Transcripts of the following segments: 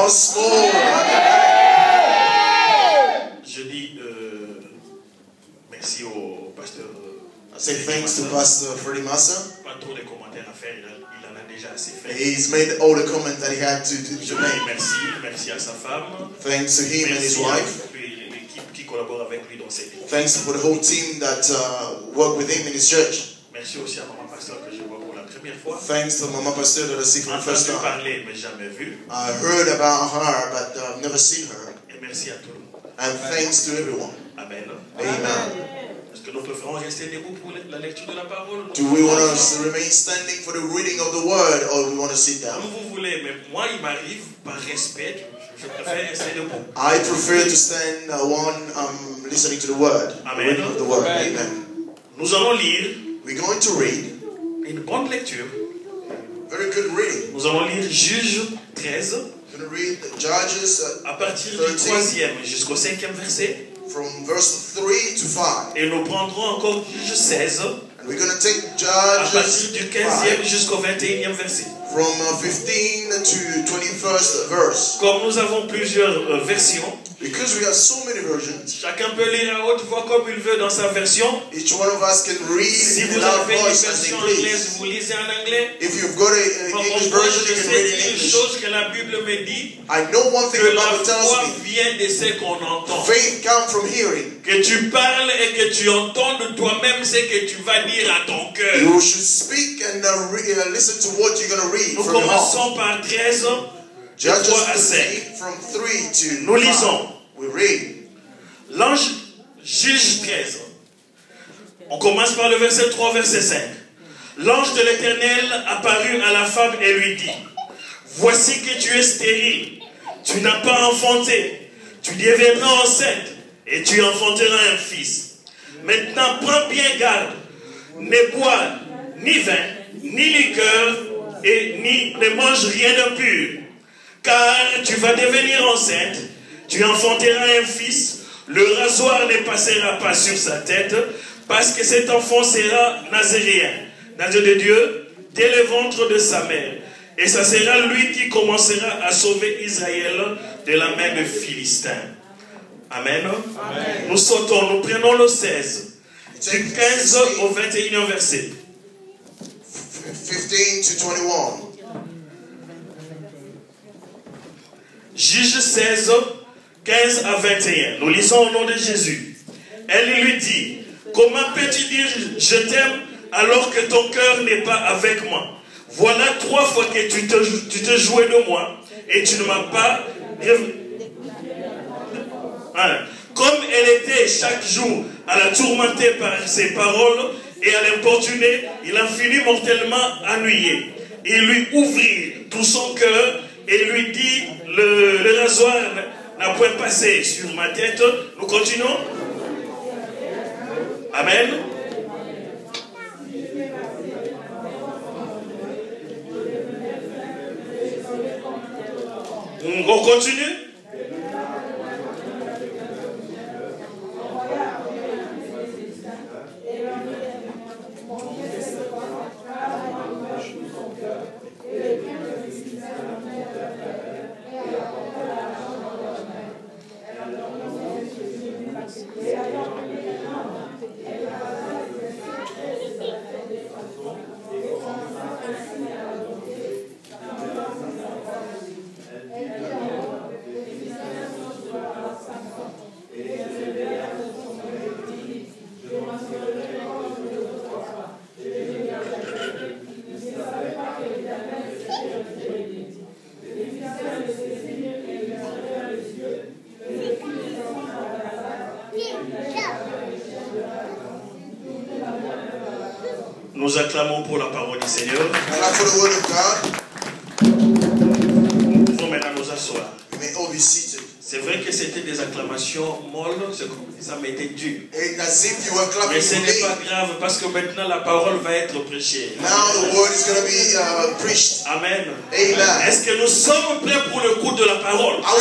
small. Je dis merci au pasteur. I say thanks to Pastor Freddie Massa. Pas trop de commentaires à faire, il en a déjà assez fait. He's made all the comments that he had to make. Merci à sa femme. Thanks to him and his wife. L'équipe qui collabore avec lui dans cette équipe. Thanks for the whole team that work with him in his church. Merci aussi à Maman Pasteur que je vois pour la première fois. Thanks to Mama Pastor that I see for the first time. Parler, mais jamais vu. I heard about her, but I've never seen her. Et merci à tout le monde. And thanks to everyone. Amen. Amen. Est-ce que nous préférons rester debout pour la lecture de la parole? Do we want to remain standing for the reading of the word, or do we want to sit down? Comme vous voulez, mais moi, il m'arrive, par respect, je préfère rester debout. I prefer to stand listening to the word. Amen. Reading of the word. Amen. Nous allons lire. We're going to read. Une bonne lecture. Very good reading. Nous allons lire Juges 13. We're going to read Judges à partir du 3e jusqu'au 5e verset. From verse 3 to 5. Et nous prendrons encore Juges 16. And we're going to take Judges à partir du 15e jusqu'au 21e verset. From 15 to 21st verse. Comme nous avons plusieurs versions. Because we have so many versions. Chacun peut lire à haute voix comme il veut dans sa version. Each one of us can read si in a loud voice as they please. Anglaise, vous lisez en anglais. If you've got an English version, you can read in English. Une chose que la Bible me dit. I know one thing the Bible tells me. Que la foi vient de ce qu'on entend. Faith comes from hearing. Que tu parles et que tu entendes toi-même ce que tu vas dire à ton cœur. You should speak and listen to what you're going to read. Nous commençons par 13. Judges 13 from 3 to 5. Nous lisons. We read. L'ange Juge 13. On commence par le verset 3, verset 5. L'ange de l'Éternel apparut à la femme et lui dit: voici que tu es stérile, tu n'as pas enfanté, tu deviendras enceinte et tu enfanteras un fils. Maintenant prends bien garde, ne bois ni vin, ni liqueur, et ne mange rien d'impur, car tu vas devenir enceinte. Tu enfanteras un fils, le rasoir ne passera pas sur sa tête, parce que cet enfant sera nazaréen, nazaire de Dieu, dès le ventre de sa mère. Et ça sera lui qui commencera à sauver Israël de la main des Philistins. Amen. Amen. Nous sautons, nous prenons le 16, du 15 au 21e verset. 15 to 21. Juge 16, 15 à 21. Nous lisons au nom de Jésus. Elle lui dit: comment peux-tu dire je t'aime alors que ton cœur n'est pas avec moi? Voilà 3 fois que tu te jouais de moi et tu ne m'as pas. Comme elle était chaque jour à la tourmenter par ses paroles et à l'importuner, il en finit mortellement ennuyé. Il lui ouvrit tout son cœur et lui dit: le rasoir n'a point passé sur ma tête. Nous continuons. Amen. On continue. Nous acclamons pour la parole du Seigneur. Nous pouvons maintenant nous asseoir. C'est vrai que c'était des acclamations molles, ça m'était dur. Mais ce n'est pas grave parce que maintenant la parole va être prêchée. Amen. Est-ce que nous sommes prêts pour le coup de la parole? Avant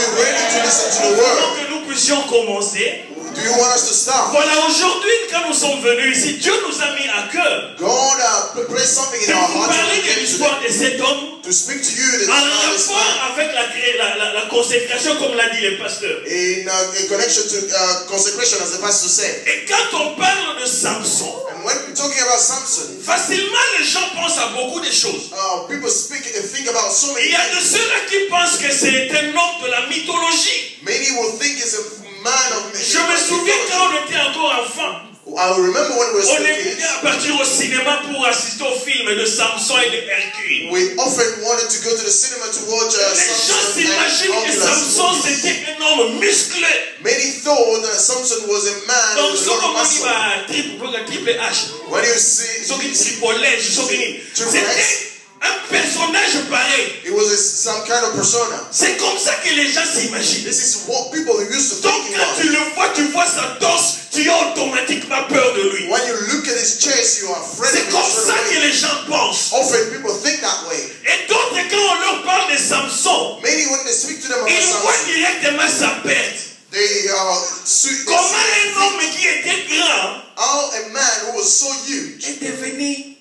que nous puissions commencer? Do you want us to start? Voilà, aujourd'hui, quand nous sommes venus ici, Dieu nous a mis à cœur God placed something in de our vous hearts parler de l'histoire de cet homme to speak to you en rapport avec la consécration, comme l'a dit le pasteur. in connection to consecration, as the pastor said. Et quand on parle de Samson, And when we're talking about Samson, facilement les gens pensent à beaucoup de choses. people speak and think about so many Il y a de things. ceux-là qui pensent que c'est un homme de la mythologie. Many will think it's a man of Je me souviens quand on était encore enfant, I remember when we were on still était kids, à partir au cinéma pour assister au film de Samson et de Hercule. we often wanted to go to the cinema to watch Les gens Samson s'imaginent and que Oculus Samson movies. c'était un homme musclé. Many thought that Samson was a man Donc, with ce a lot of qu'on dit muscle. triple H, When you see, ce qui triplait, c'était un personnage pareil. it was some kind of persona. C'est comme ça que les gens s'imaginent. This is what people used to Donc think quand about. tu le vois, tu vois sa torse, tu as automatiquement peur de lui. When you look at his chest, you are afraid C'est of comme him ça straight que away. les gens pensent. Often people think that way. Et d'autres, quand on leur parle de Samson, Many, when they speak to them about ils voient Samson, directement sa perte. they Comment un homme qui était grand how a man who was so huge, est devenu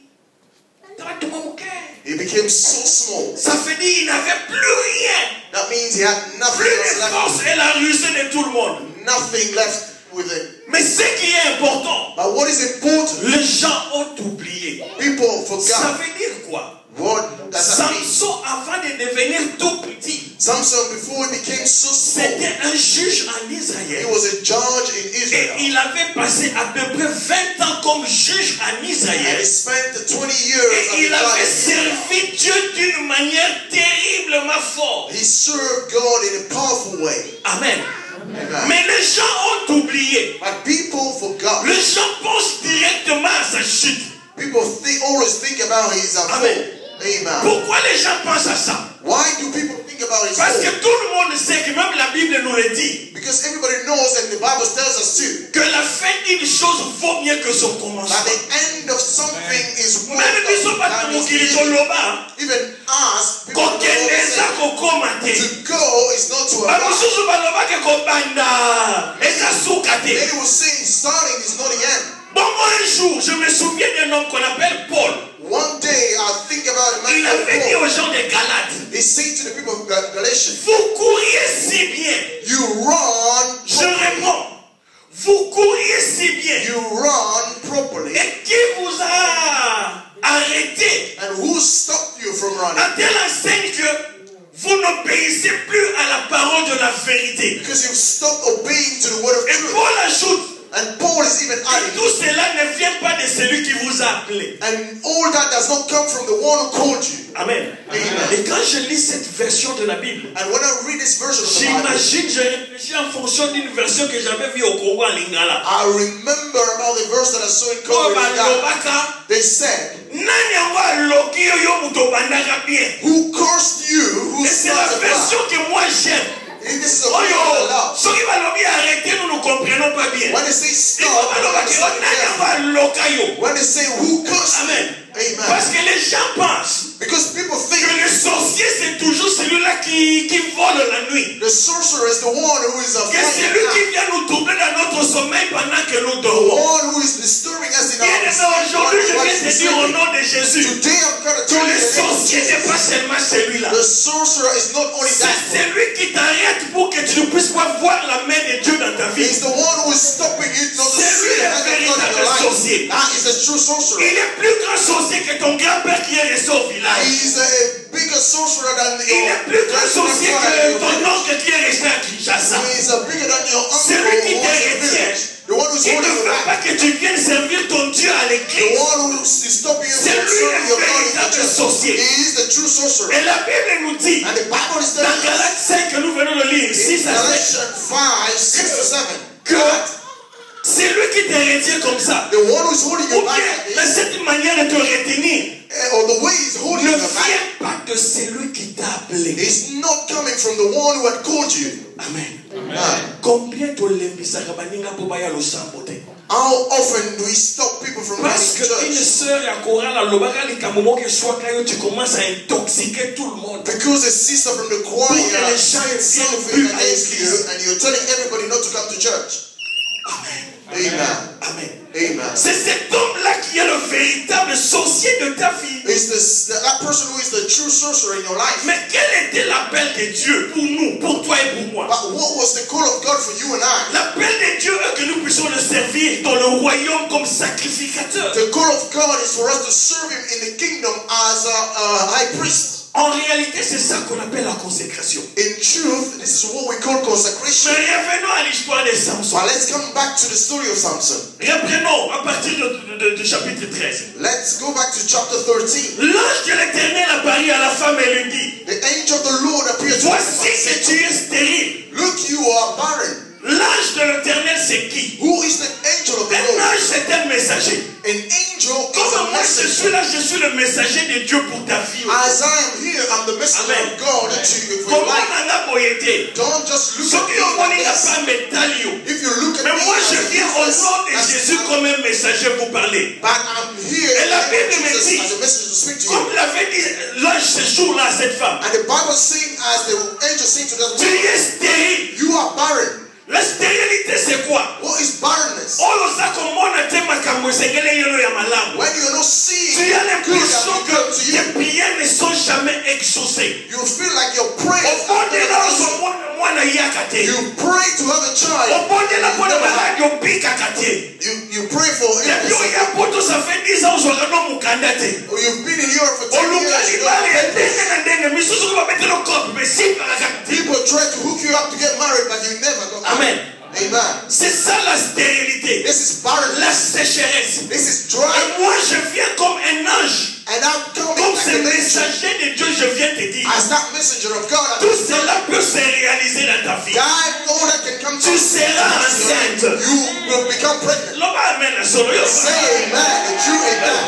he became so small. ça veut dire qu'il n'avait plus rien. That means he had nothing Plus else de left. force et la rusée de tout le monde. Nothing left with him. Mais ce qui est important, But what is important, les gens ont oublié. people Ça forgot. veut dire quoi? What does that mean? Samson, avant de devenir tout petit, Samson, before he became so small, c'était un juge en he Israël. was a judge in Et Israel. il avait passé à peu près 20 ans comme juge en And he Israël. spent 20 Et years as il a avait judge. servi Dieu d'une manière terriblement forte. He served God in a powerful way. Amen. Amen. Mais les gens ont oublié. But people forgot. Les gens pensent directement à sa chute. People always think about his fall. Amen. Amen. Pourquoi les gens pensent à ça? Why do people think about his Parce que fall? tout le monde sait que même la Bible nous le dit. Because everybody knows, and the Bible tells us too, Que la fin d'une chose vaut mieux que son that commencement. the end of something is worth Même biso than bata its mokili beginning. toloba. Even us, people know Kokendeza that kokoma te. to go is not to arrive. Bamosusu balobake kobanda. Eza suka te. Many will say starting is not the end. Bon, un jour, je me souviens d'un homme qu'on appelle Paul. One day, I think about a man Il called avait dit Paul. aux gens de Galates, He said to the people of Galatians, vous couriez si bien. you run Je réponds, vous couriez si bien. You run properly. Et qui vous a arrêté? And who stopped you from running? À telle enseigne que vous n'obéissez plus à la parole de la vérité. Because you've stopped obeying to the word of Et truth. Paul ajoute And Paul is even que adding, tout cela ne vient pas de celui qui vous a appelé. and all that does not come from the one who called you. Amen. Amen. Et quand je lis cette version de la Bible, And when I read this version of the Bible, j'imagine, je réfléchis en fonction d'une version que j'avais vue au Congo en Lingala. I remember about the verse that I saw in Oh, Congo. balobaka, They said, nani yango aloki yo muto bandaka bien. who cursed you, who Et c'est la started version blood? que moi j'aime. This is a Oh version yo, that I love. soki balobi arrêtez, nous ne comprenons pas bien. When they say Il stop, faut balobaki, oh, nani yango aloka yo. when they say who cursed you, Amen. amen. Parce que les gens pensent Because people que think le sorcier c'est toujours celui-là qui vole la nuit. the sorcerer is the one who is a Que c'est lui qui vient nous troubler dans notre sommeil pendant que nous dormons. one who is disturbing us in Bien our aimé, aujourd'hui je viens te dire au sleep. nom de Jésus Today I'm going to que tell you le the name of sorcier n'est pas Jesus. seulement celui-là. The sorcerer is not only C'est that one. celui qui t'arrête pour que tu ne puisses pas voir la main de Dieu dans ta vie. He's the one who is stopping you not to C'est see lui the le hand of God in véritable your life. sorcier. That is the true sorcerer. Il est plus grand sorcier que ton grand-père qui est resté au village. He's a bigger sorcerer than Il est plus grand sorcier que ton your oncle qui est resté à Kinshasa. He's a bigger than your uncle C'est lui qui who was in the te village. The one who's Il ne holding you veut back. pas que tu viennes servir ton Dieu à The l'église. one who is stopping you C'est from lui serving le your God in the véritable church. sorcier. He is the true sorcerer. Et la Bible nous dit, And the Bible is dans telling us Galates 5 que nous venons de lire, 6 in à 7, Galatians 5, 6 to 7, que that c'est lui qui te retient comme ça. the one who's holding Ou you back bien, dans cette manière de te retenir, or the way he's holding ne you back vient pas de celui qui t'a appelé. is not coming from the one who had called you. Amen. Amen. Combien tolembisaka baninga po baya losambo te? How often do we stop people from coming Parce to church? qu'une sœur à Coran, tu commences à intoxiquer tout le monde. Because a sister from the choir les is gens saying viennent something plus à against you l'église. and you're telling everybody not to come to church. Amen. Amen. Amen. C'est cet homme-là qui est le véritable sorcier de ta vie. It's that person who is the true sorcerer in your life. Mais quel était l'appel de Dieu pour nous, pour toi et pour moi? But what was the call of God for you and I? L'appel de Dieu est que nous puissions le servir dans le royaume comme sacrificateur. The call of God is for us to serve Him in the kingdom as a high priest. En réalité, c'est ça qu'on appelle la consécration. In truth, this is what we call consecration. Mais revenons à l'histoire de Samson. But let's come back to the story of Samson. Reprenons à partir du chapitre 13. Let's go back to chapter 13. L'ange de l'Éternel apparut à la femme et lui dit, The angel of the Lord appeared to voici her que tu es stérile. Look, you are barren. L'ange de l'Éternel, c'est qui? Who is the angel of the Un Lord? ange, c'est un messager. An angel is Comme a moi, je messenger. suis là, je suis le messager de Dieu pour ta vie. As I am here, I'm the messenger Amen. of God to you for your Comment life. on a boyété? Don't just look Ce at qui me est bon, il like n'a this. pas métalio. If you look at Mais me moi, as je a viens au Jesus, nom de as- Jésus comme un messager pour parler. but I'm here Et in la the name of Bible me Jesus dit, as a messenger to speak to you. comme l'avait dit l'ange ce jour-là à cette femme, And the Bible saying, as the angel saying to that tu woman, es stérile. you are barren. La stérilité, c'est quoi? What is barrenness? Oyo zako mona te makambo esengeli yelo ya malamu. When you're not seeing Tu as good that l'impression will come to que you, tes prières ne sont jamais exaucées. you feel like your prayers Au are bonde not là, answered. mwana yaka te. You pray to have a Au child. bonde là, You mwana never have. maladi opikaka te. You pray for Depuis illness. oya poto, ça fait 10 ans ozwaka no mukanda te. Or you've been in Europe for 10 years. Oluka You don't have libali ya papers. ndenge na ndenge. Misusu ko babetela kopi, mais simpaka kaka te. People try to hook you up to get married, but you never got married. Amen. Amen. C'est ça la stérilité. This is barrenness. La sécheresse. This is Et dry. moi, je viens comme un ange. And I'm coming Comme like ce an angel. messager de Dieu, je viens te dire. As that messenger of God. Tout cela peut se réaliser dans ta vie. God, all that can come to Tu seras enceinte. you will become pregnant. Loba amen na solo yo. Say amen. The true amen.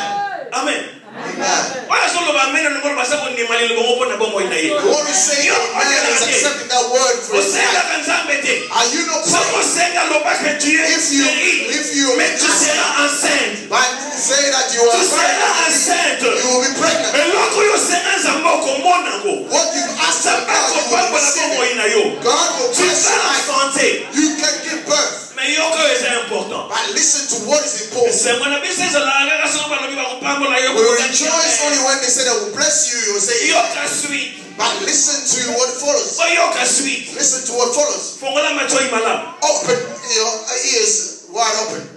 Amen. Amen. Wala solo ba amen no ba sa ko ni mali lo mo na bomo ina ye. The one who say amen is accepting that word for O his senga life. kanzambe te. Are you not Soko praying? senga loba que tu es If you mais tu seras enceinte. but say that you Tu are seras pregnant, enceinte. you will be pregnant. Mais loko yo senga zamba ko mona go. What you ask Ça of va God, ko you pa will na receive bomo it. ina yo. God will Tu bless your vas life. santé. You can give birth. Mais yo que c'est important. But listen to what is important. C'est mon ami c'est la la so ba lo bi ba ko pa la yo. We will rejoice only when they say that will bless you. You will say, Yo ka sweet. but listen to what follows. Yo ka sweet. Listen to what follows. Fongola macho imala. Open your ears wide open.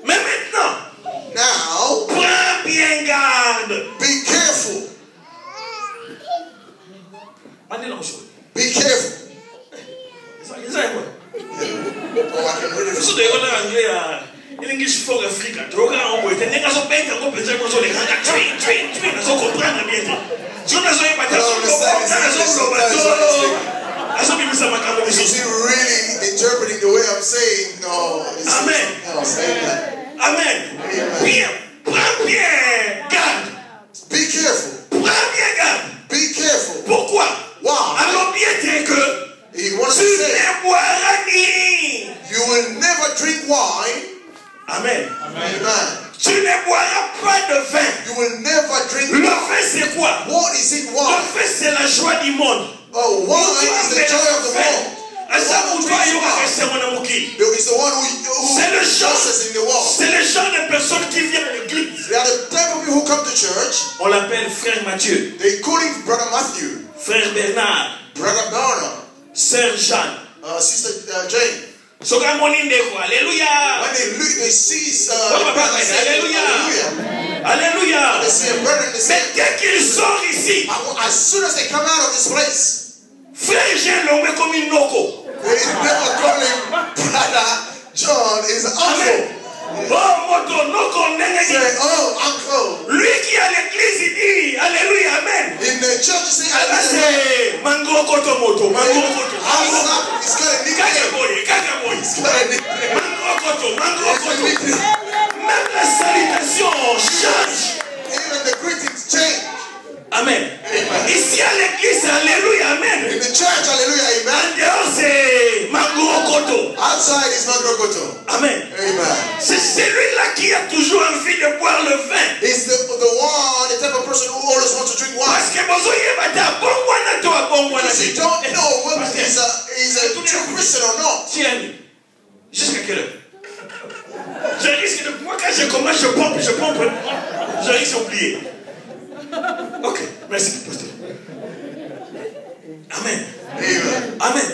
Mais maintenant, Now, prends bien garde. be careful. Be careful. Oh, I can read it. So they want in English for Africa. Droga on boy. Then niggas so bent and go pensa so they can train. So comprendre bien. So na so e bata so be misa makambo Is so. he really interpreting the way I'm saying? No. Amen. No, amen. Amen. Bien. Prends bien garde. Be careful. Prends bien garde. Be careful. Pourquoi? Wow. Alors bien dire que He wants tu to say, ne boiras ni. you will never drink wine. Amen. Amen. Tu ne boiras pas de vin. You will never drink Le wine. vin c'est quoi? What is it Le wine? vin c'est la joie du monde. Oh, wine is the joy of the world. Asa mtu ayo akasema na muki. It's the one who C'est le genre. dances in the world. C'est le genre de personnes qui viennent à l'église. They are the type of people who come to church. On l'appelle frère Mathieu, They call him Brother Matthew, frère Bernard, Brother Bernard, sœur Jeanne. Sister Jane. Soka moni ndeko, alléluia. When they look, they see Papa, they say, alléluia. hallelujah. Alléluia. They see a brother and they say, Mais dès qu'ils sortent ici, as soon as they come out of this place, frère Jean l'ont comme une noko. they never call him Brother John, is Amen. uncle. Oh, moto, noko, nenge. Say, oh, uncle. Lui qui à l'église, il dit, alléluia, amen. In the church, you say, Là, c'est mango koto moto, mango koto. He's got a nickname. Kakaboy. He's got a nickname. Mango He's got a koto. nickname. Même la salutation change. Even the greetings change. Amen. Ici à l'église, alléluia, amen. In the church, hallelujah, amen. En dehors, c'est mango koto. Outside is Magrokoto. Amen. Amen. celui-là qui a toujours envie de boire le vin. Is the type of person who always wants to drink wine. Parce que Because you don't know whether he's a true Christian or not. Jusqu'à quelle heure? Je risque de... Moi, quand je commence, je pompe. Je risque d'oublier. Ok, merci, pasteur. Amen. Amen. Amen.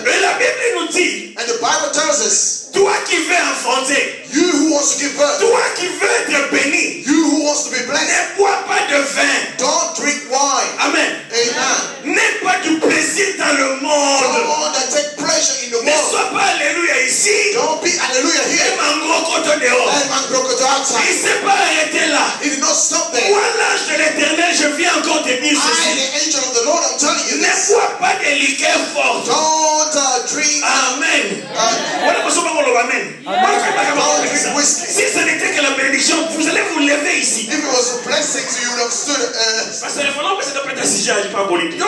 Et la Bible nous dit, And the Bible tells us, toi qui veux enfanter, you who wants to give birth, toi qui veux être béni, you who wants to be blessed, ne bois pas de vin. don't drink wine. Amen. Amen. N'aie pas du plaisir dans le monde. Don't take pleasure in the Ne world. sois pas alléluia ici. Don't be hallelujah Et here. mangrokoto dehors. And man broke it Il outside. ne s'est pas arrêté là. He did not stop there. Moi, l'ange de l'éternel, je viens encore te dire I, ceci. the angel of the Lord, I'm telling you Ne this. bois pas de liqueur forte. Don't drink. Amen. Voilà pourquoi on va amen. Si ce n'était que la bénédiction, vous allez vous lever ici. If it was a blessing to you, would have stood. Parce que le fondement, c'est de pas être si j'ai pas politique.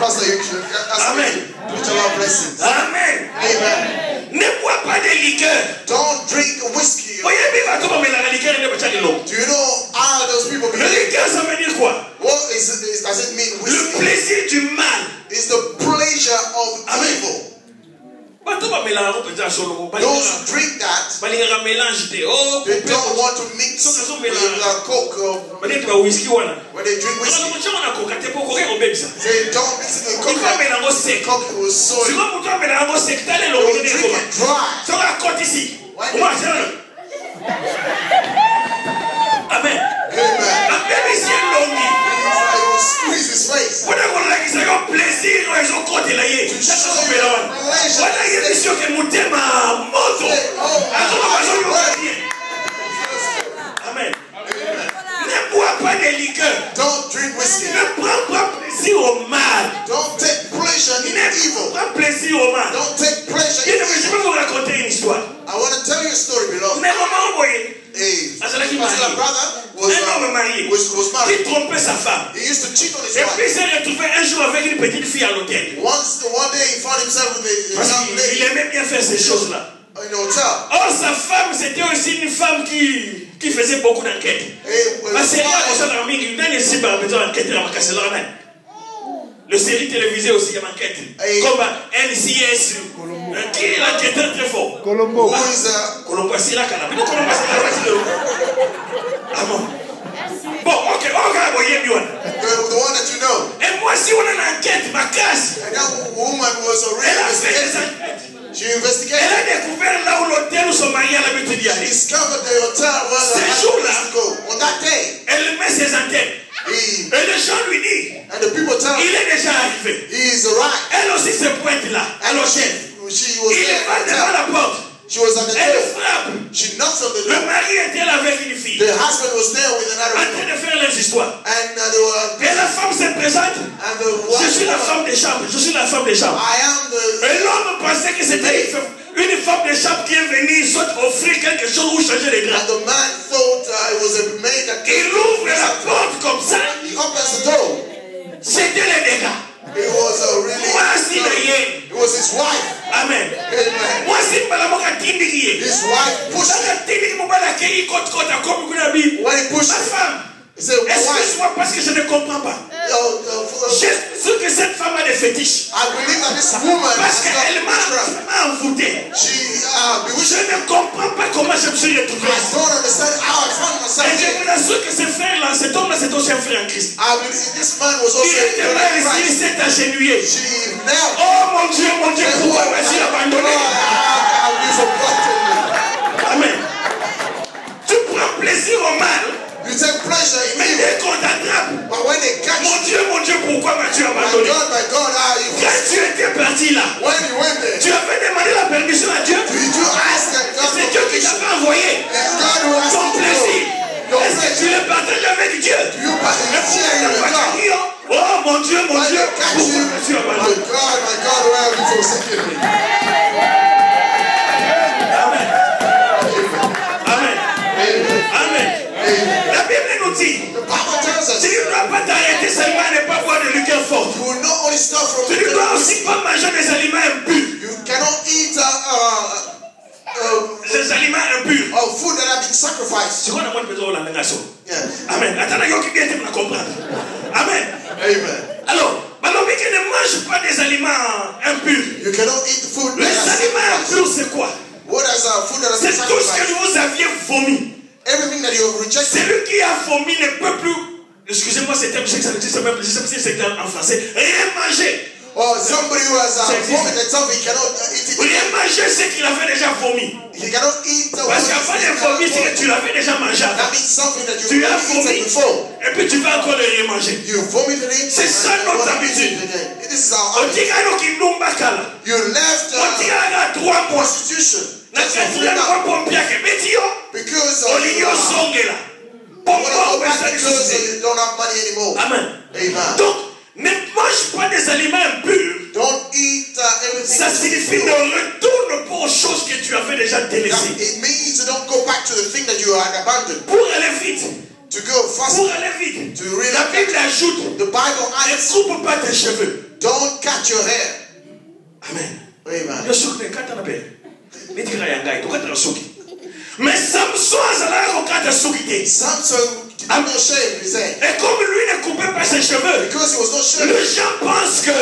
Pastor, you should ask Amen. me to preach a lot of blessings. Amen. Amen. Ne bois pas de liqueur. Don't drink whiskey. Voyez bien, va tomber la liqueur et ne pas de l'eau. Do you know how those people Le behave? liqueur, ça veut dire quoi? What does it mean? Le Whiskey plaisir du mal. is the pleasure of evil. Those who drink that, They don't want to mix with Coke. when they drink whiskey. When they drink whiskey, They don't mix it with Coke. Coke was soy. They will drink it dry. Amen. Amen. He Amen. will squeeze his face. To show the Amen. Ne bois pas de liqueur. Don't drink whiskey. Ne prends pas plaisir au mal. Don't take pleasure in evil. Ne prends plaisir au mal. Don't take pleasure Je in vais evil. vous raconter une histoire. I want to tell you a story, beloved. Mais maman envoyé. A Parce qu'il particular marié. brother Un homme marié. was Qui married. trompait sa femme. He used to cheat on his Et puis il wife. s'est retrouvé un jour avec une petite fille à l'hôtel. One day he found himself with a Parce young qu'il lady aimait bien faire ces choses-là. in a hotel. Or sa femme, c'était aussi une femme qui faisait beaucoup d'enquêtes. La série a commencé à mingi. Dans les cibles, on peut enquêter dans la casse. Le série télévisée aussi, il y a une enquête. Comme NCS. Qui est l'enquêteur très fort? Colombo. Who is Colombo, c'est là, Colombo, c'est là. Ah bon? Bon, ok, on va voyer bien. the one that you know? Et moi, si on a une enquête, ma casse, And that woman was elle already a fait des investigating. enquêtes. She Elle investigated. a découvert là où l'hôtel où son mari a l'habitude d'y She aller. discovered the hotel where the Ces husband jours-là, used to go. On that day, elle met ses antennes. he Et les gens lui disent, and the people tell il him est déjà arrivé. he is arrived. Elle aussi se pointe là, à And l'hôtel. she was Il there va at the devant hotel. la porte. She was at the Elle door. frappe. She knocks on the Le door. mari était là avec une fille. The husband was there with En another train woman. de faire leurs histoires. And they were Et la femme se présente. and the Je suis la wife, femme des chambres. Je suis la femme des chambres. I am the Et l'homme pensait que c'était une femme des chambres qui est venue soit offrir quelque chose ou changer les draps. and the man thought it was a maid that came. Il ouvre la porte comme ça. He opens the door. C'était les dégâts. It was a really Moi, si d'ailleurs. it was his wife. Amen. Amen. Moi, si malamoka tindiki. His wife pushed him. Saka tindiki mobala kei kota comme kuna bi. When he pushed Ma him, femme. he said, "My wife, Excuse-moi parce que je ne comprends pas. Je suis sûr que cette femme a des fétiches. I believe that this woman Parce has qu'elle got witchcraft. m'a envoûté. She Je bewitched him. ne comprends pas comment je me suis retrouvé. I don't understand how I found myself Et je here. vous assure que ce frère-là, cet homme-là, c'est aussi un frère en Christ. I believe this man was also Il a était brother là in ici, il Christ. s'est agenouillé. She knelt. Oh mon Dieu, pourquoi m'as-tu abandonné? Have you forgotten me? Amen. Tu prends plaisir au mal, You take pleasure in mais evil. dès qu'on t'attrape, But when they catch you, mon Dieu, pourquoi m'as-tu my abandonné? God, how you Quand tu étais parti là, when you went there, tu avais demandé la permission à Dieu. did you ask that God C'est for Dieu qui permission? t'avait envoyé. It's God who asked Ton you to plaisir. go. Your Est-ce que tu pleasure. le partages avec Dieu? Do you share it with God? Oh mon Dieu, When they catch you, pourquoi m'as-tu my abandonné? God, where have you forsaken me? Amen. Amen. Amen. Amen. Amen. La Bible nous dit, The Bible tells us tu ne dois pas t'arrêter seulement à ne pas boire de liqueur forte. you will not only start from Tu ne dois aussi pas manger des aliments impurs. you cannot eat Des aliments sacrifice. Yeah. Amen. Amen. Amen. Alors, ne mange pas des aliments impurs. You cannot eat food. Les aliments impurs, c'est quoi? What is food that has been C'est tout ce que sacrificed? vous aviez vomi. Everything that you have rejected. Celui qui a vomi ne peut plus, excusez-moi, c'est terme, je sais que ça existe même, je sais pas si c'est en français, rien manger. Or somebody who has vomited something, he cannot eat it. Rien manger, c'est qu'il avait déjà vomi. He cannot eat the Parce qu'avant de vomir, c'est que tu l'avais déjà mangé. That means something that Tu you as have eaten vomi, before. et puis tu vas encore le remanger. You vomited it. C'est ça notre habitude. This is our On habit. dit qu'il nous bakala. You left On dit qu'il y a 3 mois. prostitution. Na Just kati ya kwa pompia ke betio. because Olinyo songela. Pompa pesa because ni you don't have money anymore. Amen. Amen. Donc, ne mange pas des aliments impurs. Don't eat everything. Ça signifie ne retourne pas aux choses que tu avais déjà délaissées. It means you don't go back to the thing that you had abandoned. Pour aller vite. To go fast. Pour aller vite. To read La Bible ajoute. The Bible Ne adds. coupe pas tes cheveux. Don't cut your hair. Amen. Amen. Yo souk ne kata na pe. Ne tira yangai to kata na souki. Mais Samson azala ko kata souki te. Samson did not shave his head. Et comme lui ne coupait pas ses cheveux, Because he was not shaved. les gens pensent que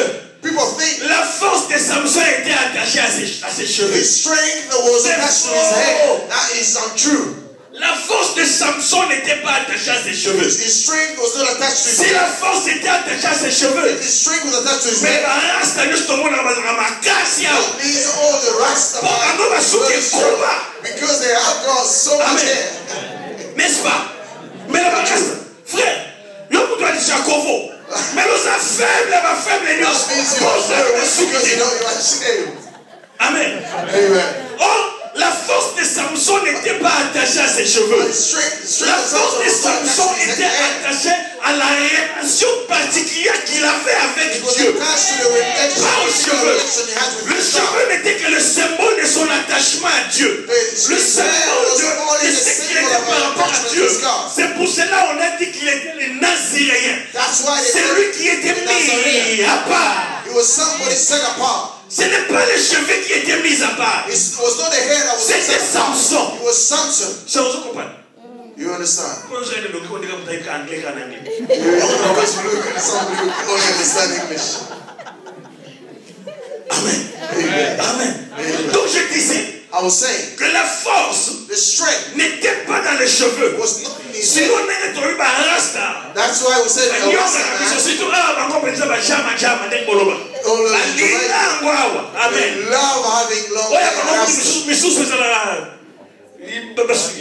People think la force de Samson était attachée à ses cheveux. his strength was attached to his head. That is untrue. La force de Samson n'était pas attachée à ses cheveux. His strength was not attached to his Si head. la force était attachée à ses cheveux, His strength was attached to his mais head. la race juste au monde à ma casse. That means all the rest of because they have got so much hair. N'est-ce pas? Mais la race, frère, yo doit dire à Kovo. Mais nous sommes faibles, That means you are very weak because you know you are ashamed. Amen. Amen. Or, la force de Samson n'était pas attachée à ses cheveux. La force de Samson était attachée à la relation particulière qu'il avait avec Dieu. Pas aux cheveux. Le cheveu n'était que le symbole de son attachement à Dieu. Le symbole de ce qu'il était par rapport à Dieu. C'est pour cela qu'on a dit qu'il était le Naziréen. C'est lui qui était mis à part. It was somebody set apart. Ce n'est pas les cheveux qui étaient mis à part. It was not the hair that was C'était set apart. Samson. It was Samson. Ça vous comprend? You understand? Because you look at Because you look at somebody who only understand English. Amen. Amen. Amen. Donc je disais I was saying que la force the strength n'était pas dans les cheveux. was not in his Sinon, head. on est tombé par un rasta. That's why we said Il y a surtout Amen. love having long hair.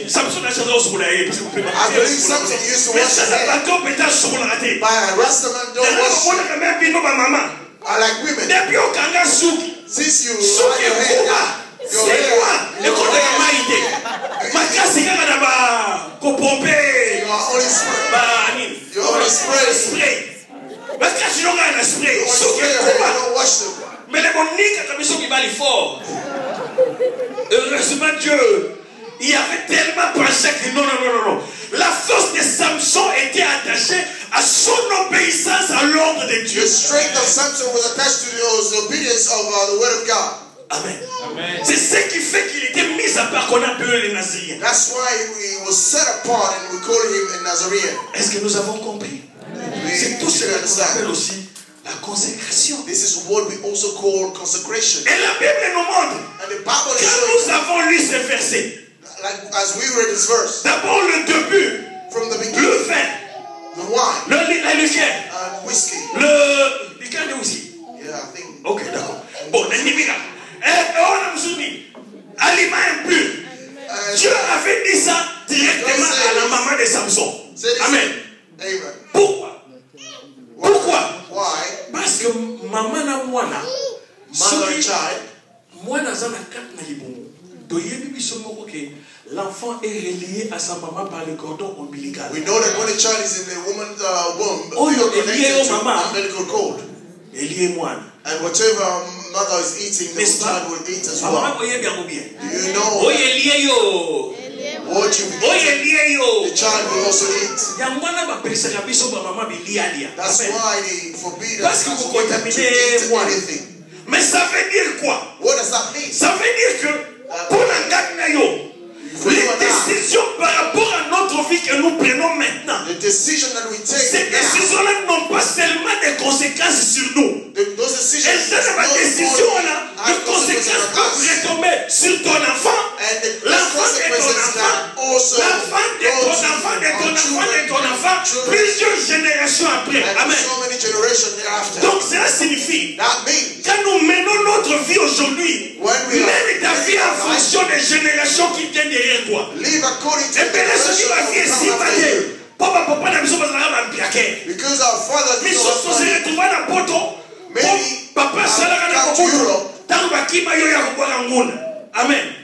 Samson a changé au soleil parce que vous pouvez I believe Samson used to wash his hair. But a Rastaman don't wash. I like women. Since you wash your hair, your hair, you are only spray. You only spray. You only spray your hair, you don't wash them. Mais les moniques, comme ils sont qui valent fort. Heureusement Dieu, il avait tellement pensé que non. La force de Samson était attachée à son obéissance à l'ordre de Dieu. The strength of Samson was attached to the obedience of the word of God. Amen. C'est ce qui fait qu'il était mis à part qu'on appelle les Naziréens. That's why he was set apart and we call him a Nazarene. Est-ce que nous avons compris? C'est tout ce qu'on appelle aussi la consécration. This is what we also call consecration. Et la Bible nous montre, And the Bible is quand showing, nous avons lu ces versets, like as we read this verse, d'abord le début, from the le beginning, vin, the wine la liqueur, and whiskey. le liqueur de whisky. Yeah, I think. Ok, d'accord. Bon, on a besoin aliment impur. Dieu avait dit ça directement à la maman de Samson. Amen. Amen. Pourquoi? Pourquoi? Why? Parce que maman na mwana, Mother and child. mwana zana kat na libomo. Doyebi biso moko ke l'enfant est relié à sa maman par le cordon ombilical. We know that when a child is in the woman's womb, Oh, you are you're connected to mama. umbilical cord. Lié mwana. And whatever mother is eating, the child will eat as well. Maman oyebi yango bien. Do you know Oye lié yo. what you eat? Oye lié yo. The child will also eat. Yangwana ba pesaka biso ba maman bilia lia. That's why they forbid Parce us que vous to contaminez eat moi. anything. Mais ça veut dire quoi? What does that mean? Ça veut dire que pour la gagne yo, les décisions par rapport à notre vie que nous prenons maintenant. Ces décisions-là n'ont pas seulement des conséquences sur nous. Elles ont des décisions-là, des conséquences peuvent retomber sur ton enfant, l'enfant de ton enfant, l'enfant de ton enfant, de ton enfant, de ton enfant, plusieurs générations après. Amen. Donc cela signifie, quand nous menons notre vie aujourd'hui, mène ta vie en fonction des générations qui viennent derrière toi. Et bien là, ce qui va vie est si batté. Papa, n'a besoin de piaquer. Because our father did not have papa, Amen.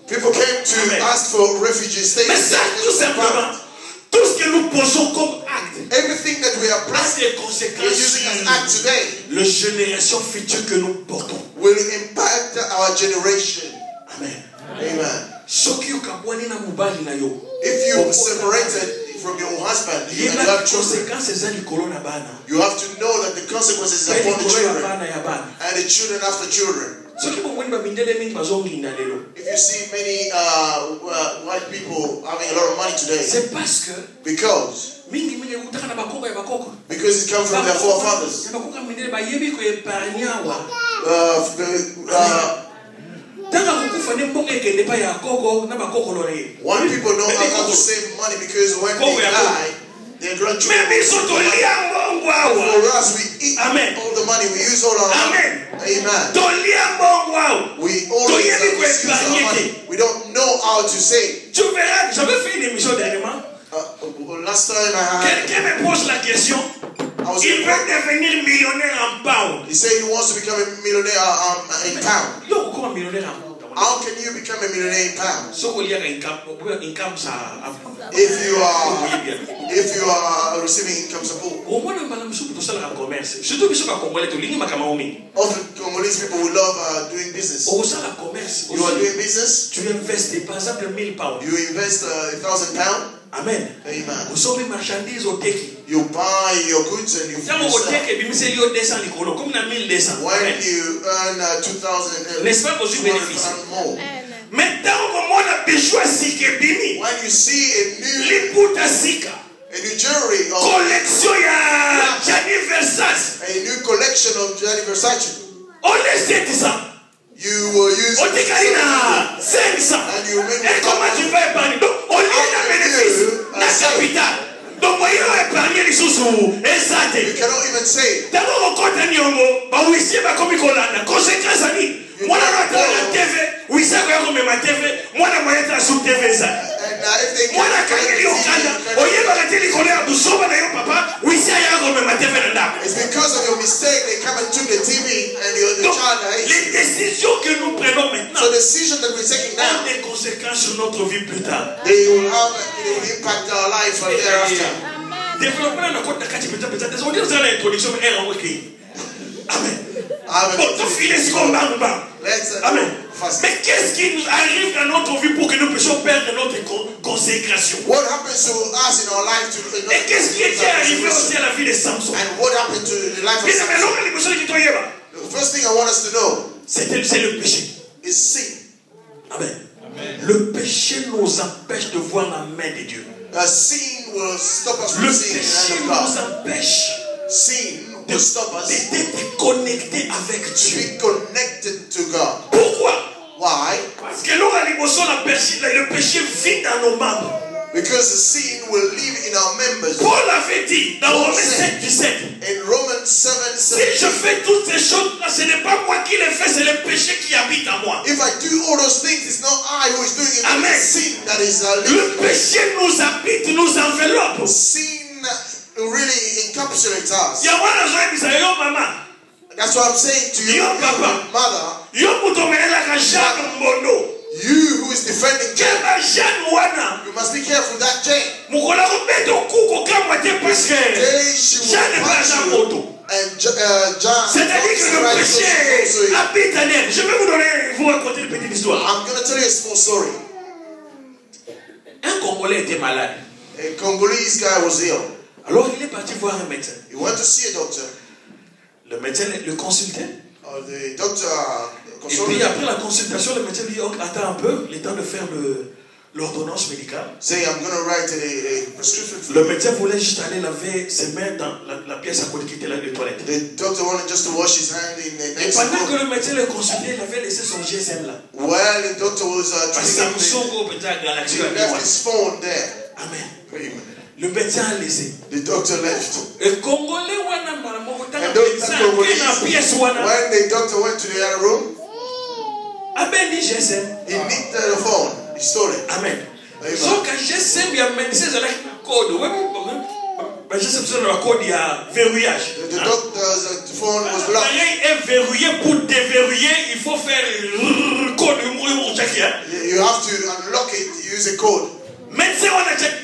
People came to ask for refugee status. Mais ça, tout simplement, tout ce que nous posons comme acte, everything that we are des conséquences using as act today, les générations futures que nous portons, will impact our generation. Amen. Amen. If you separated from your husband and you have children, you have to know that the consequences are upon the children and the children after children. If you see many white people having a lot of money today, because it comes from their forefathers. One people know how to save money because when they die, their grandchildren. For us, we eat all the money, we use all our money. Amen. We always use our money. We don't know how to save. Last time quelqu'un me pose la question. Il veut devenir millionnaire en pound. He said he wants to become a millionaire in pound. How can you become a millionaire in pound? If you are receiving income support. Often Congolese people will love doing business. You are doing business. Tu investis par exemple 1000 pounds. You invest 1,000 pounds. Amen. Amen. You buy your goods and you sell. When you earn 2,000 more. When you see a new jewelry or a new collection of Gianni Versace, you will use and you make donc you cannot even say. It's because of your mistake they come and took the TV and the child. Les décisions que nous prenons maintenant, so the decision that we're taking now, ont des conséquences sur notre vie plus tard. They will impact our life thereafter. Développement na kota kati peta des on dit ça la introduction mais elle envoie qui. Amen. Bon, tu files ce qu'on va. Amen. Mais qu'est-ce qui nous arrive dans notre vie pour que nous puissions perdre notre consécration? What happens to us in our life et qu'est-ce qui était arrivé aussi à la vie de Samson? And what happened to the life of Samson? The first thing I want us to know, c'est le péché. Is sin. Amen. Le péché nous empêche de voir la main de Dieu. Sin will stop us from seeing the hand of God. Nous empêche sin will stop us d'être connecté avec Dieu. To be connected to God. Pourquoi? Why? Parce que le péché vit dans nos membres. Because the sin will live in our members. Paul avait dit dans Romains 7:17. In Romans 7:17. Si je fais toutes ces choses, ce n'est pas moi qui les fais, c'est le péché qui habite en moi. If I do all those things, it's not I who is doing it. Amen. It's sin that is living. Le péché nous habite, nous enveloppe. Sin really encapsulates us. That's what I'm saying to you, mother. You who is defending Jacob, you must be careful with that Jane. C'est-à-dire que le péché habite en elle. Je vais vous raconter une petite histoire. I'm going to tell you a small story. Un Congolais était malade. A Congolese guy was ill. Alors il est parti voir un médecin. He went to see a doctor. Le médecin le consultait. Et puis après la consultation, le médecin dit, attends un peu, il est temps de faire l'ordonnance médicale. Le médecin voulait juste aller laver ses mains dans la pièce à côté qui était là de toilette. Et pendant que le médecin le consultait, il avait laissé son GSM là. Amen. Le médecin a laissé. The doctor left. Et Congolais when the doctor went to the other room, he needed the phone. He stole it. Amen. So quand GSM il y a médecin c'est là code. Mais je sais pas le code il y a verrouillage. The doctor's phone was locked. Est verrouillé pour déverrouiller, il faut faire code. You have to unlock it. Use a code. Médecin on a check.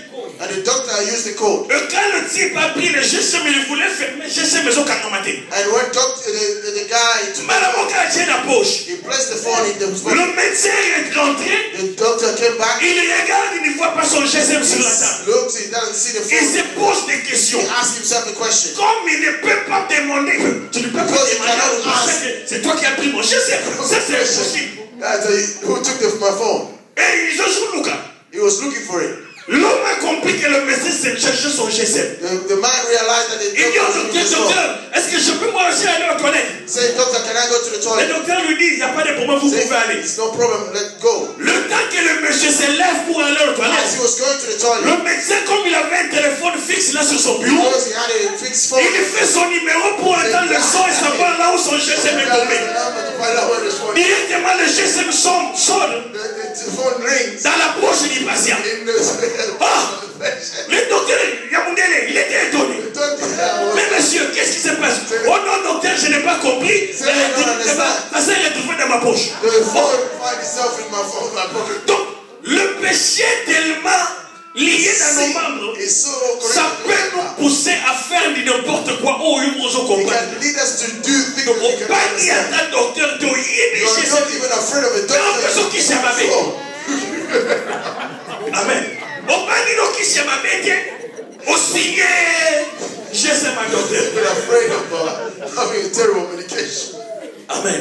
And the doctor used the code. Et quand le type a pris le GSM, il voulait fermer le GSM maison kangamate. And when the guy took he placed the phone in the phone. Le médecin est rentré. The doctor came back. Il regarde, il ne voit pas son GSM sur la table. Looks, he doesn't see the phone. Il se pose des questions. He asks himself a question. Comme il ne peut pas demander, tu ne peux pas demander. C'est toi qui as pris mon GSM. Ça c'est impossible. Who took my phone? Et ils ont joué. He was looking for it. L'homme a compris que le médecin cherchait son GSM. The man realized that il dit au docteur, est-ce que je peux moi aussi aller aux toilettes? Say, doctor, can I go to the toilet? Le docteur lui dit, il n'y a pas de problème, vous pouvez aller. It's no problem, let's go. Le temps que le monsieur se lève pour aller aux toilettes, as he was going to the toilet, le médecin, comme il avait un téléphone fixe là sur son bureau, he had a fixed phone, il fait son numéro pour entendre le son et savoir là où son GSM est tombé. Directement le GSM sonne the phone rings dans la poche du patient. Le docteur Yamundele, il était étonné. Mais monsieur, qu'est-ce qui se passe? Oh non, docteur, je n'ai pas compris. Ça s'est retrouvé dans ma poche. Donc, le péché est tellement lié dans nos membres, ça peut nous pousser à faire n'importe quoi. Oh, il nous a compris. Donc, pas ni à ta docteur, tu es Amen. Au banino qui s'est ma métier, au signé, je sais ma docteur. Amen.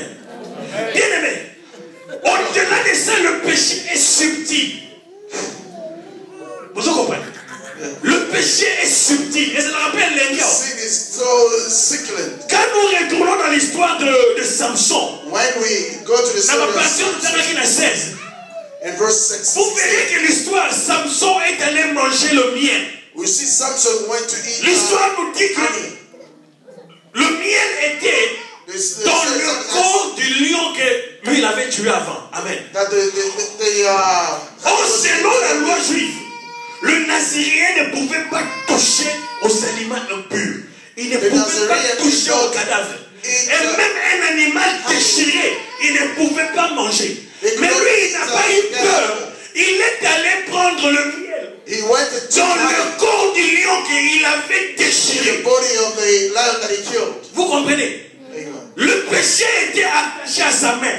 Bien aimé, au-delà de ça, le péché est subtil. Vous comprenez? Le péché est subtil. Et ça nous rappelle l'Indien. Quand nous retournons dans l'histoire de Samson, dans la partie de 16, in verse 6, vous verrez que l'histoire, Samson est allé manger le miel. We see Samson went to eat. L'histoire nous dit que le miel était dans le corps du lion que lui il avait tué avant. Amen. Or, selon la loi juive, le Nazirien ne pouvait pas toucher aux aliments impurs. Il ne pouvait pas toucher aux cadavres. Et même un animal déchiré, il ne pouvait pas manger. Mais lui, il n'a pas eu peur. Il est allé prendre le miel dans le corps du lion qu'il avait déchiré. Vous comprenez? Le péché était attaché à sa main.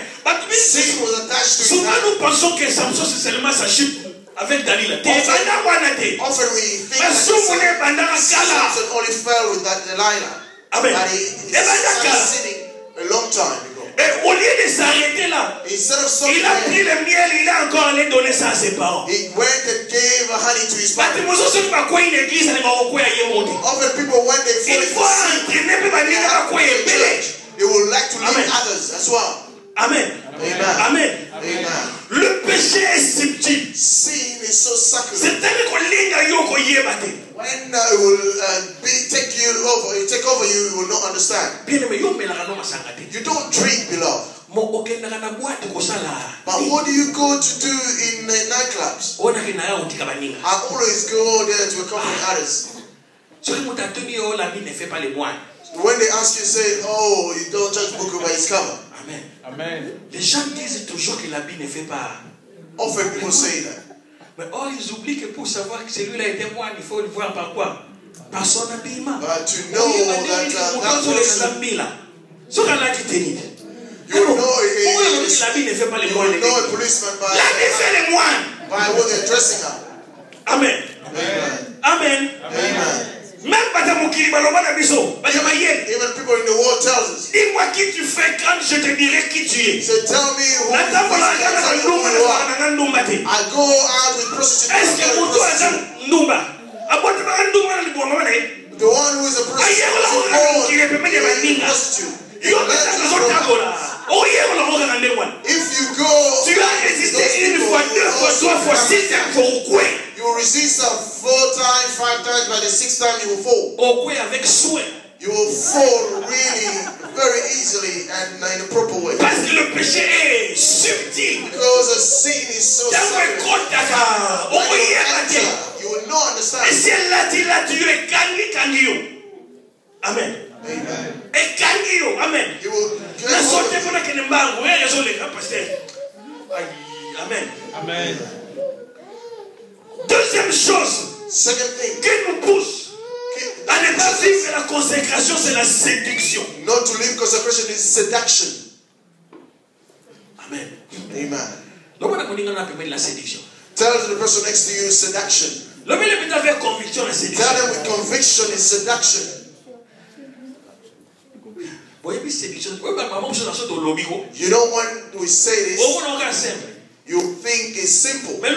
Souvent, nous pensons que Samson, c'est seulement sa chute avec Dalila. Often we think that Samson only fell with that Delilah. Amen. But he sitting a long time. Et au lieu de s'arrêter là, il a pris le miel, il a encore allé donner ça à ses parents. He went and gave honey to his parents. Often people, when they fall they will like to lead others as well. Amen. Amen. Amen. Amen. Le péché est subtil. Sin is so sacred. C'est-à-dire que when it will take over, you, you will not understand. You don't drink, beloved. But what do you go to do in nightclubs? I always go there to accompany others. When they ask you, say, oh, you don't judge book by its cover. Amen. Amen. Les gens disent toujours que l'habit ne fait pas. Often people say that. Mais or, ils oublient que pour savoir que celui-là était moine, il faut le voir par quoi? Par son habillement. But to know that person, so can I tenir? You know a policeman by les moines. By what they're dressing up. Amen. Amen. Amen. Amen. Even people in the world tell us. Dis-moi qui tu fais quand je te dirai qui tu es. So tell me who you are. I go out with prostitutes. Est-ce que mon toit est un Numba? The one who is a prostitute is prostitute. If you go, tu as résisté une fois, deux fois, trois fois, sixième fois au coin. You will resist 4 times, 5 times, by the 6th time you will fall. Au coin avec soin. You will fall really very easily and in a proper way. Parce que le péché est subtil. Because the sin is so subtle. You will not understand. Et si elle l'a dit là, tu es kangi. Amen. Amen. Et kangi, amen. You will la sorte pour que ne m'a raison les pasteur. Amen. Amen. Deuxième chose, second thing, qui nous pousse à ne pas vivre la consécration, c'est la séduction. Not to live consecration is seduction. Amen. Amen. La séduction. Tell the person next to you seduction. Tell them with conviction is seduction. You don't want to say this. You think it's simple. Go and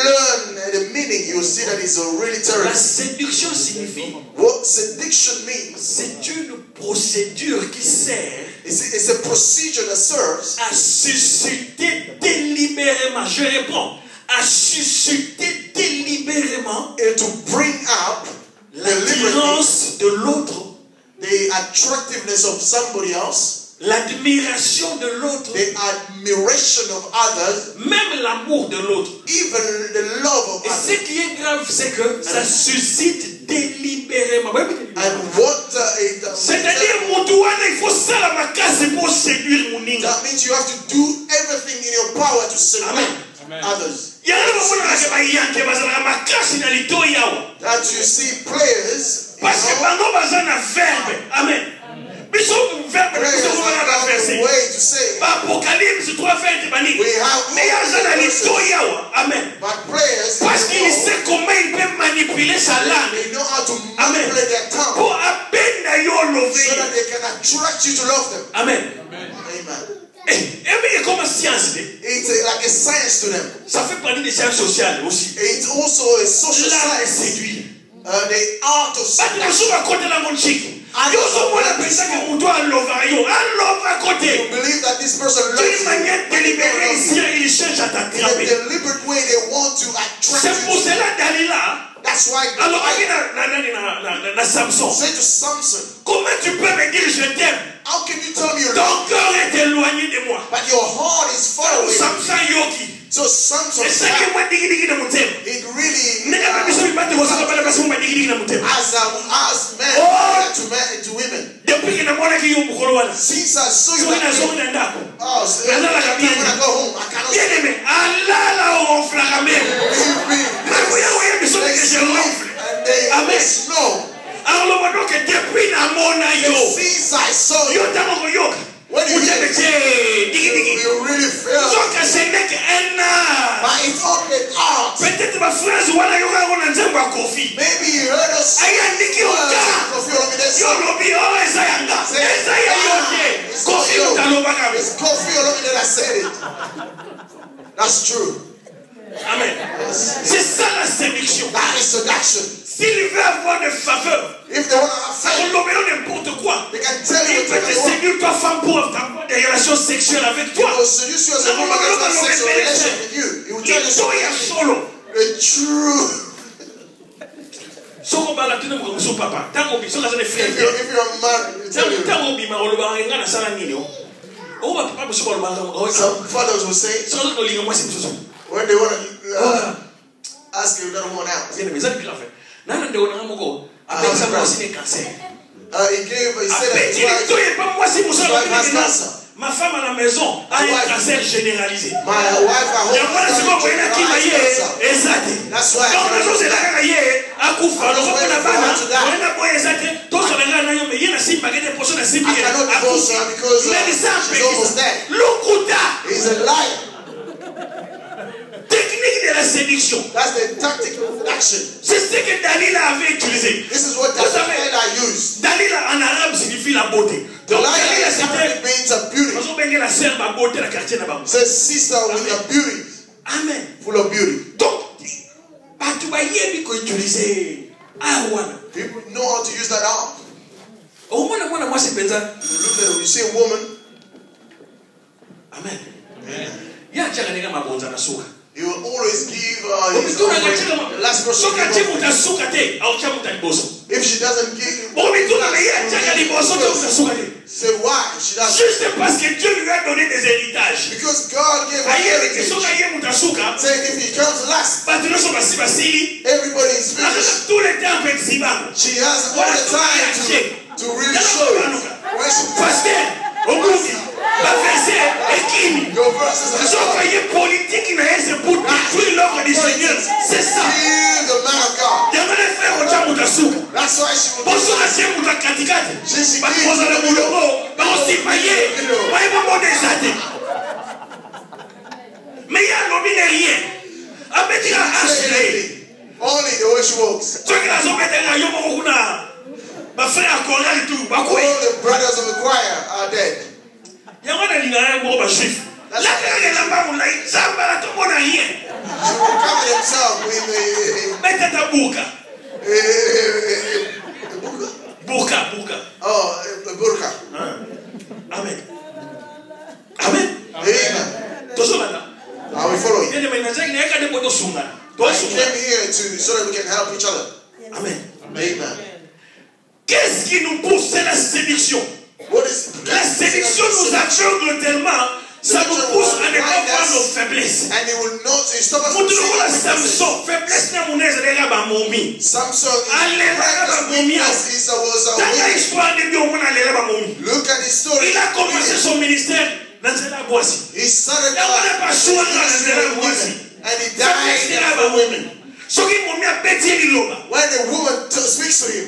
learn the meaning. You'll see that it's really terrible. La séduction signifie. What seduction means? C'est une procédure qui sert. It's a procedure that serves à susciter délibérément. Je réponds. À susciter délibérément. And to bring up l'attirance de l'autre. The attractiveness of somebody else. L'admiration de l'autre. The admiration of others. Même l'amour de l'autre. Even the love of others. Et ce qui est grave, c'est que ça suscite délibérément. And what c'est-à-dire, il faut ça la macasse pour séduire mon ninga. That means you have to do everything in your power to seduce others. That you see players. Parce que pendant un verbe. Amen. Way to say. Apocalypse 3 20 bani. Mais amen. But players. Parce qu'il sait comment il peut manipuler sa langue. They know how to manipulate their tongue. Pour à peine so that they can attract you to love them. Amen. Amen. Et comme science. It's like a science to them. Ça fait partie des sciences sociales aussi. It's also a social science. Séduire. The art of seduction. You believe that this person loves you. In a deliberate way they want to attract you. That's why Samson. Say to Samson, comment tu peux me dire je t'aime? How can you tell me you ton love me? cœur est éloigné de moi. But your heart is far away. Samson yoki. So Samson, it really as men to women. Since I saw you, I go home. I cannot sleep. And they snow. Since I saw you, when you hear it, you really feel. But it's only an art. Maybe you heard us say it's Kofi Olomide that said it. That's true. Amen. C'est ça la séduction. That is seduction. S'il veut avoir des faveurs, if they want to have favor, n'importe quoi, they can tell you il peut te séduire toi femme pour avoir des relations sexuelles avec toi. He will seduce you as a woman that has sexual relation with you. He will tell you solo. The true. If you're married, you tell you. Some fathers will say when they want to ask you another one out. He said that his wife has cancer. Ma femme à la maison a un cancer généralisé. My wife at home has cancer. That's why I cannot divorce her because she's almost dead. He's a liar. Technique de la séduction. That's the tactic of action. C'est ce que Dalila avait utilisé. This is what Dalila used. Dalila en arabe signifie la beauté. Donc Dalila c'était means a beauty. la sœur ma beauté la quartier na ba. C'est sister with a beauty. Amen. Full of beauty. Donc tu vas y ko utiliser awana. People know how to use that arm. Au moins moi c'est penza. You see a woman. Amen. Ya chaka nega mabonza na suka. He will always give his the last person. If she doesn't give, say why she doesn't. Juste parce que Dieu lui a donné des héritages. Because God gave her heritage. Saying if he comes last, everybody is finished. She has all the time to really show it. When she your verses are politique c'est pour détruire l'œuvre du Seigneur. C'est ça. The man of God. That's why she will only the way she walks. All the brothers of the choir are dead. Il y a un juif. La burka. Oh, the burka. Amen. Amen. Are we following? I came here so that we can help each other. Amen. Amen. Qu'est-ce qui nous pousse? C'est la séduction. La séduction nous aveugle tellement, ça nous pousse à ne pas voir nos faiblesses. And it will not stop us from seeing our Samson, faiblesse na munez lega ba momi. Samson look at his story. Il a commencé son ministère dans la Boissy. He started and he died for women. When a woman speaks to him,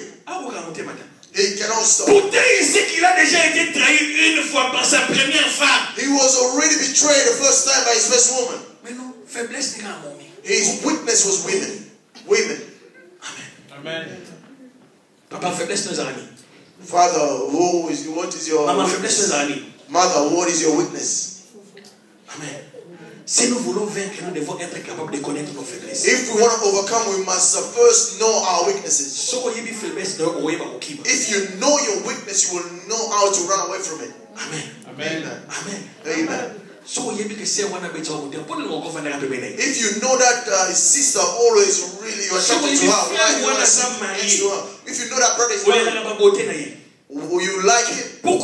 he cannot stop. Pourtant, il sait qu'il a déjà été trahi une fois par sa première femme. He was already betrayed the first time by his first woman. Mais non, faiblesse n'est qu'un moment. His weakness was women. Women. Amen. Papa, faiblesse nos amis. Father, what is your Maman, faiblesse nos amis. Mother, what is your weakness? Amen. Si nous voulons vaincre, nous devons être capables de connaître nos faiblesses. If we want to overcome, we must first know our weaknesses. If you know your weakness, you will know how to run away from it. Amen. Amen. Amen. Amen. If you know that his sister always really attracted to her, why you want to sit next to her? If you know that brother is married, will you like him? Why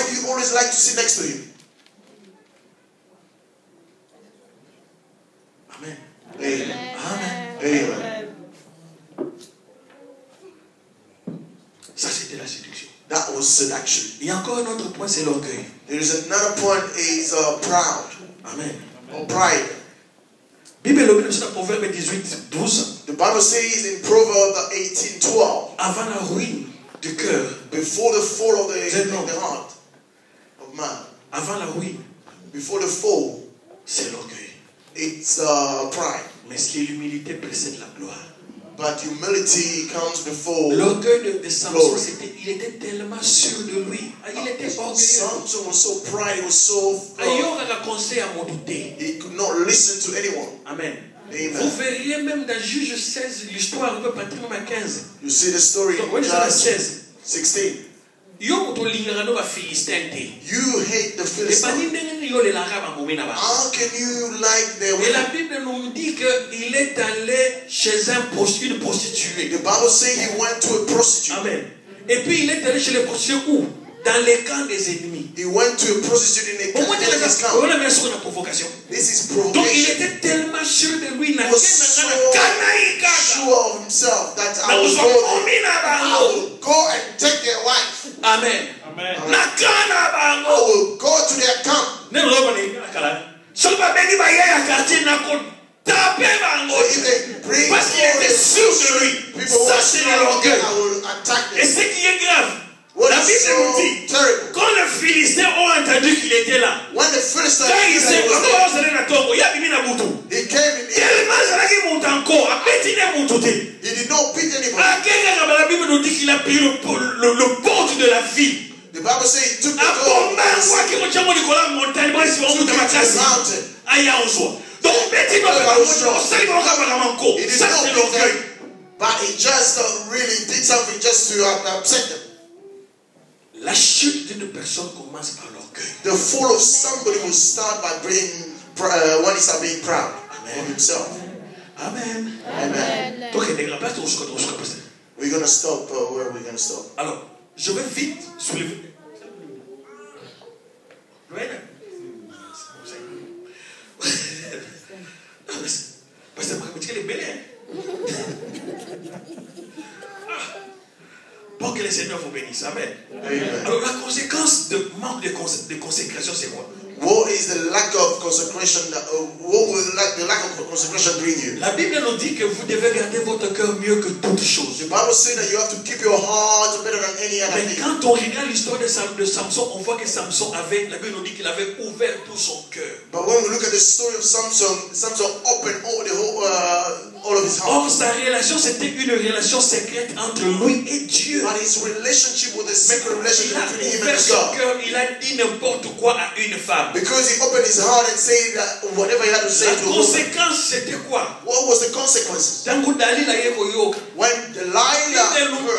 do you always like to sit next to him? Amen. Amen. Amen. Amen. Ça, c'était la séduction. That was seduction. Il y a encore un autre point, c'est l'orgueil. There is another point, is proud. Amen. Or pride. Bible dans Proverbe 18:12. The Bible says in Proverbs 18:12. Avant la ruine du cœur. Before the fall of the heart of man. Avant la ruine. Before the fall. C'est l'orgueil. It's pride. Mais ce qui est l'humilité précède la gloire. But humility comes before. L'orgueil de Samson, il était tellement sûr de lui. Il était orgueilleux. Samson was so proud, he was so. He could not listen to anyone. Amen. Amen. Vous verriez même dans Juge 16, l'histoire peut partir même à 15. You see the story in Judges 16. You hate the Philistines. How can you like their women? Et la Bible nous dit qu'il est allé chez une prostituée. The Bible says he went to a prostitute. Amen. Et puis il est allé chez les prostituées où? Dans les camps des ennemis. He went to a prostitute in the camp. This is provocation. Donc il était tellement sûr de lui. He was so sure of himself that I will go and take their wife. Amen. Amen. I will go to their camp. Parce qu'il était sûr de lui. Ça, c'est l'orgueil. Et ce qui est grave, la Bible nous dit, quand les Philistins ont entendu qu'il était là, when the Philistines quand il s'est he came Bible says he took the gold and took it to the mountain. Donc, but he just really did something just to upset them. La chute d'une personne commence par l'orgueil. The fall of somebody will start by being when he starts being proud of himself. Amen. Amen. We're going to stop. Where are we going to stop? Alors, je vais vite soulever. Parce que les belles. Pour que le Seigneur vous bénisse. Amen. Alors la conséquence de manque de consécration, c'est quoi? What is the lack of consecration? What will the lack of consecration bring you? La Bible nous dit que vous devez garder votre cœur mieux que toute chose. The Bible says that you have to keep your heart better than any other thing. Mais quand on regarde l'histoire de Samson, on voit que Samson avait, la Bible nous dit qu'il avait ouvert tout son cœur. But when we look at the story of Samson opened all of his heart. Or sa relation, c'était une relation secrète entre lui et Dieu. But his relationship was a secret relationship between him and God. Il a dit n'importe quoi à une femme. Because he opened his heart and said that whatever he had to say to a woman. La conséquence, c'était quoi? What was the consequences? When Delilah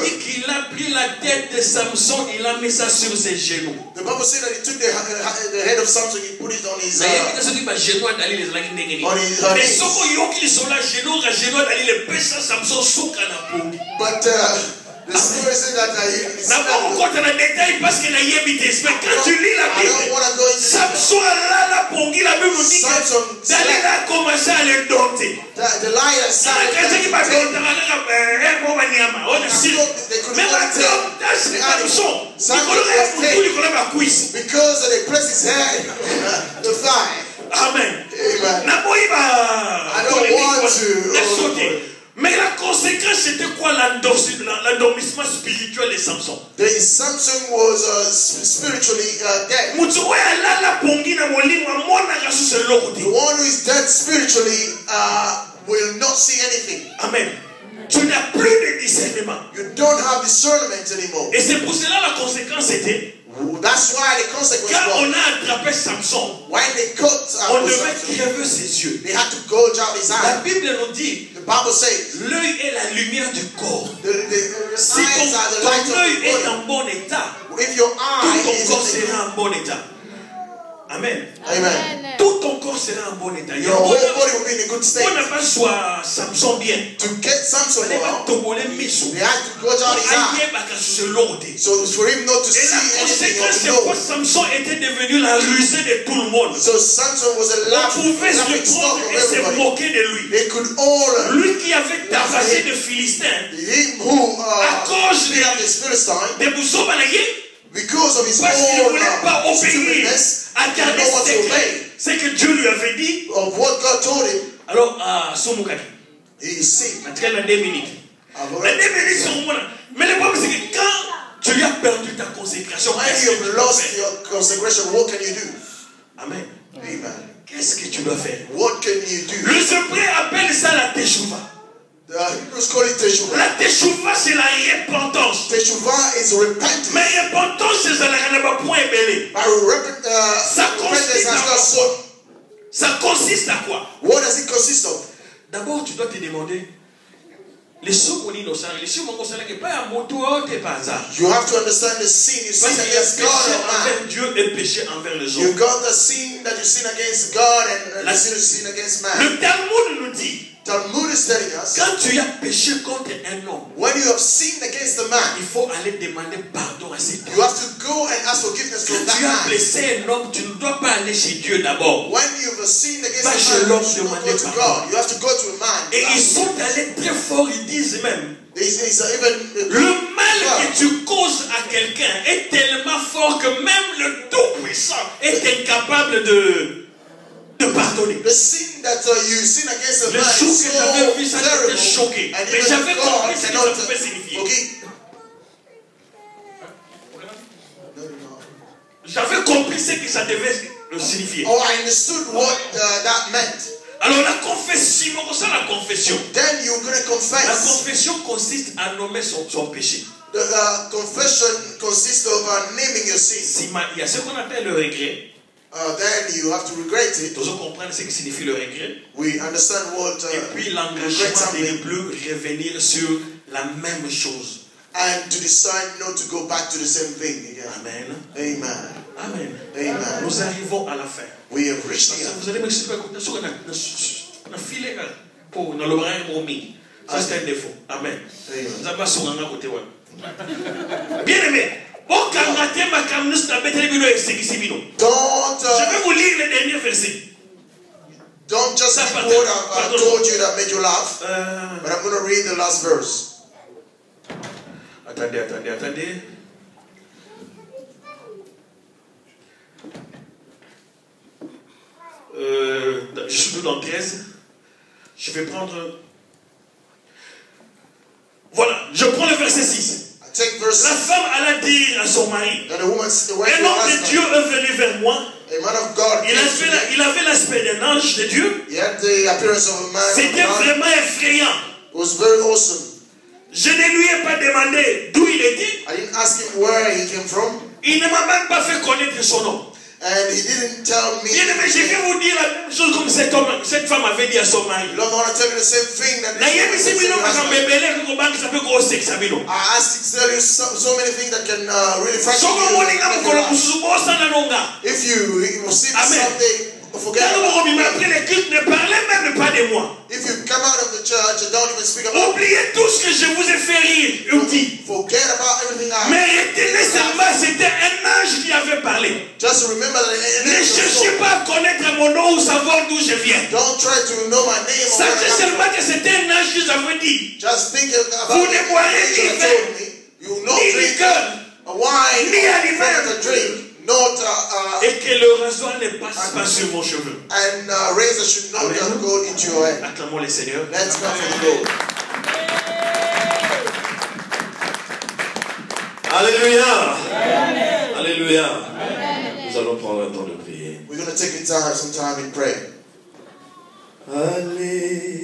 dit qu'il a pris la tête de Samson, il a mis ça sur ses genoux. The Bible said that he took the head of Samson, he put it on his But the story said that parce que quand tu lis la Bible, Samson la Bible nous dit que Dalila a commencé à le dompter. Delilah started because they pressed his head the thigh. Amen. Amen. I don't want to. Mais la conséquence, c'était quoi l'endormissement spirituel de Samson? Samson was spiritually dead. The one who is dead spiritually will not see anything. Amen. Tu n'as plus de discernement. You don't have discernment anymore. Et c'est pour cela la conséquence était. That's why the consequence quand on a attrapé Samson, when they caught on devait crever ses yeux. They had to gouge out his eyes. La Bible nous dit, the Bible says, l'œil est la lumière du corps. Si ton œil est en bon état, if your eye tout ton corps sera en bon état. Amen. Amen. Tout ton corps sera en bon état. Your whole body will be in a good state. On n'a pas soit Samson bien. To get Samson well, they had to gouge out his eyes. So for him not to see anything or to know. Samson était devenu la rusée de tout le monde. So Samson was a laughing stock of everybody. Moquer de lui. They could all lui qui avait tabassé de Philistins. Him who à cause de Philistines. De Boussobalayé. Because of his own stupidness, he didn't know what to obey. C'est que Dieu lui avait dit. Of what God told him. Alors, Soumukaki. He is sick. En tout cas, la 2 minutes. La 2 minutes sont bonnes. Mais le problème, c'est que quand tu lui as perdu ta consécration, when you have lost your consecration, what can you do? Amen. Amen. Qu'est-ce que tu dois faire? What can you do? Le secret appelle ça la teshuva. The Hebrews call it teshuva. La teshuva, c'est la repentance. Teshuva is repentance. Mais repentance, c'est la point belé. Ça consiste à quoi? What does it consist of? D'abord, tu dois te demander. You have to understand the sin you sin against God and man. You got the sin that you sin against God and the sin you sin against man. Le Talmud nous dit. Talmud is telling us. Quand tu as péché contre un homme, when you have sinned against a man, il faut aller demander pardon à cet homme. You have to go and ask forgiveness from that man. Quand tu as blessé un homme, tu ne dois pas aller chez Dieu d'abord. When you have sinned against a man, you should go to God. You have to go to a man. Et ils sont allés très fort, ils disent même. Le mal que tu causes à quelqu'un est tellement fort que même le Tout-Puissant est incapable de pardonner. The sin that you sin against a man is so terrible. And even God cannot forgive. J'avais compris ce que ça devait signifier. Oh, I understood what that meant. Alors la confession, c'est la confession. Then you're going to confess. La confession consiste à nommer son péché. The confession consists of naming your sin. Il y a ce qu'on appelle le regret. Then you have to regret it. Tous comprendre ce que signifie le regret. We understand what et puis l'engagement de ne plus revenir sur la même chose. And to decide not to go back to the same thing again. Amen. Amen. Amen. Amen. Nous arrivons à la fin. We have reached the end. Vous allez m'expliquer sur na filer pour na lobra momi. Ça c'est un défaut. Amen. Nous avons sur un côté ouais. Bien aimé. Je vais vous lire les derniers versets. Don't just read what I told you that made you laugh, but I'm going to read the last verse. Attendez. Je suis dans 13. Je vais prendre... Voilà, je prends le verset 6. La femme alla dire à son mari, un homme de Dieu est venu vers moi. Il avait l'aspect d'un ange de Dieu. C'était vraiment effrayant. Je ne lui ai pas demandé d'où il était. Il ne m'a même pas fait connaître son nom. And he didn't tell me. Je vais vous dire la même chose comme cette femme avait dit à son mari. Lord, I want to tell you the same thing that I asked him to tell you so many things that can really frighten you. If you see this someday, forget about it. Ne parlez même pas de moi. If you come out of the church and don't even speak about it. Oubliez tout ce que je vous ai fait rire. Forget about everything I mais retenez seulement, c'était un ange qui avait parlé. Just remember that ne cherchez pas à connaître mon nom ou savoir d'où je viens. Don't try to know my name. Sachez seulement que c'était un ange qui vous avait dit. Just think about vous ne boirez ni vin, ni liqueur, ni aliment. Et que le rasoir ne passe pas sur vos cheveux. And razor should not go into your head. Acclamons le Seigneur. Let's clap for the Lord. Alléluia. Alléluia. Nous allons prendre un temps de prier. We're going to take some time in prayer. Alléluia.